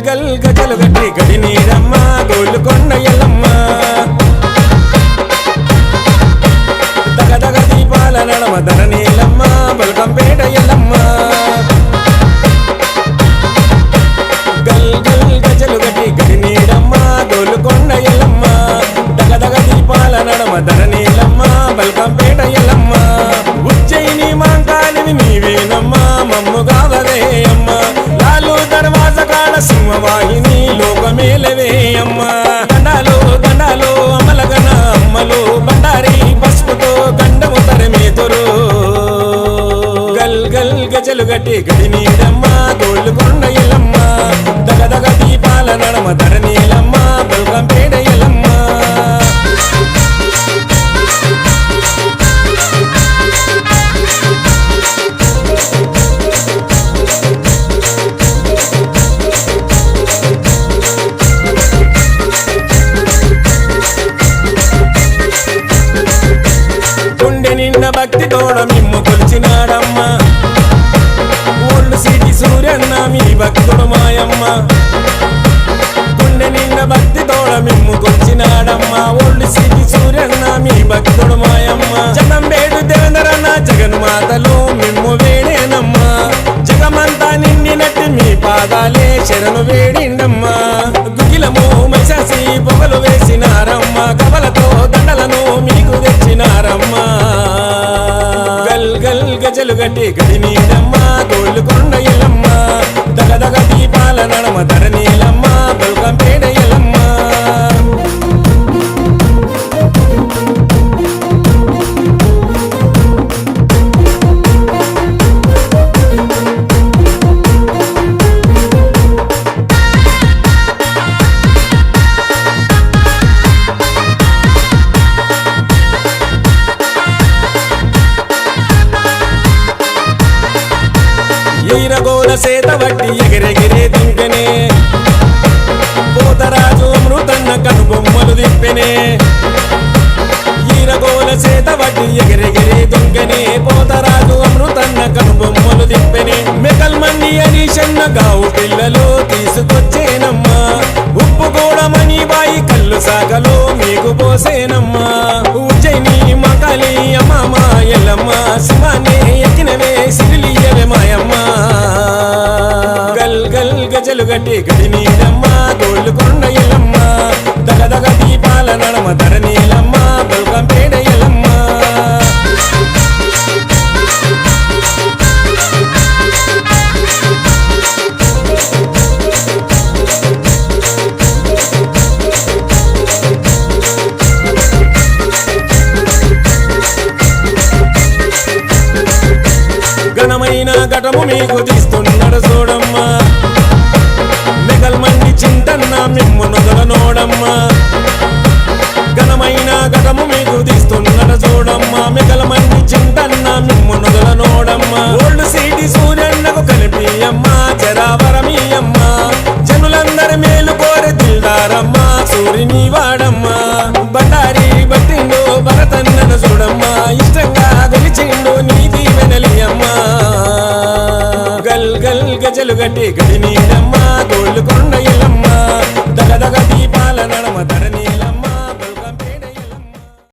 గల్ గజలు గట్టి గడి నీరమ్మ గోలుకొండ ఎల్లమ్మ దగదగ దీపాల నడమ ధరణీలమ్మ బల్కంపేట ఎల్లమ్మ గల్ గల్ గజలు గట్టి గడి నీరమ్మ గోలుకొండ ఎల్లమ్మ దగదగ దీపాల నడమ ధరణీలమ్మ బల్కంపేట ఎల్లమ్మ ఉజ్జయిని మాంకాలిని నీవేనమ్మ మమ్ముగావవే అమ్మ లాలు దర్వాజ కాడ సింహవాహిని లోకమేలవే అమ్మ దండాలో దండాలో అమలగన అమ్మలు బండారి పసుపుతో గండము తరమేతురు గల్ గల్ గజలు గట్టి గడి నీరమ్మ గోలుకొండ ఎల్లమ్మ దగదగ దీపాల నడమ ధరణీలమ్మ బల్కంపేట ఎల్లమ్మ నిన్న భక్తి తోడ మిమ్ము కొలిచినాడమ్మ ఓల్డ్ సిటీ సూర్యన్న మీ భక్తుడు మాయమ్మ గుండె నిన్న భక్తి తోడ మిమ్ము కొలిచినాడమ్మ ఓల్డ్ సిటీ సూర్యన్న మీ భక్తుడు మాయమ్మ జగంబేడు దేవేంద్రన్న జగన్మాతలు మిమ్ము వేడేనమ్మ జగమంతా నిండినట్టు మీ పాదాలే శరణు వేడిండమ్మ గుగిలము మశాసి పొగలు వేసినారమ్మ కవలతో దండలను మీకు తెచ్చినారమ్మ గల్ గల్ గజలు గట్టి గడి నీరమ్మ గోలుకొండ ఎల్లమ్మ దగదగ దీపాల నడమ ధరణీలమ్మ బల్కంపేట ఎల్లమ్మ ఈరగోల సేత వట్టి ఎగిరెగిరే దింపెనే పోతరాజు అమృతన్న కనుబొమ్మలు దింపెనే ఈరగోల సేత వట్టి ఎగిరెగిరే దుంకెనే పోతరాజు అమృతన్న కనుబొమ్మలు దింపెనే మెకల్ మండి అని చెన్న గావు పిల్లలు తీసుకొచ్చేనమ్మా ఉప్పు కూడా మణిబాయి కళ్ళు సాగలో మీకు పోసేనమ్మా ఉజ్జయిని మకాలి అమ్మ ఎల్లమ్మ శివాన్ని ఎక్కినవే సిరిలియవే మాయమ్మ గల్ గల్ గజలు గట్టి గడి నీరమ్మ గోలుకొండ ఎల్లమ్మ దగదగ దీపాల నడమ ధరణీలమ్మ బల్కంపేట ఎల్లమ్మ ఘనమైన ఘటము మీకు తీస్తున్నాడు చూడమ్మ మెగల్ మండి చింతన్న మిమ్ము నొదలనోడమ్మ ఘనమైన ఘటము మీకు తీస్తున్నాడు చూడమ్మ మెగల్ మండి చింతన్న మిమ్ము నొదలనోడమ్మ ఓల్డ్ సిటీ సూర్యన్నకు కలిపియమ్మ జరావరమీయమ్మ జనులందరి మేలు కోరి దిల్దారమ్మ సూర్యుని వాడమ్మ బండారి బట్టిండు భరతన్నను చూడమ్మ ఇష్టంగా గెలిచిండు నీ దీవెనలియమ్మ గల్ గల్ గజలు గట్టి గడి నీరమ్మ గోలుకొండ ఎల్లమ్మ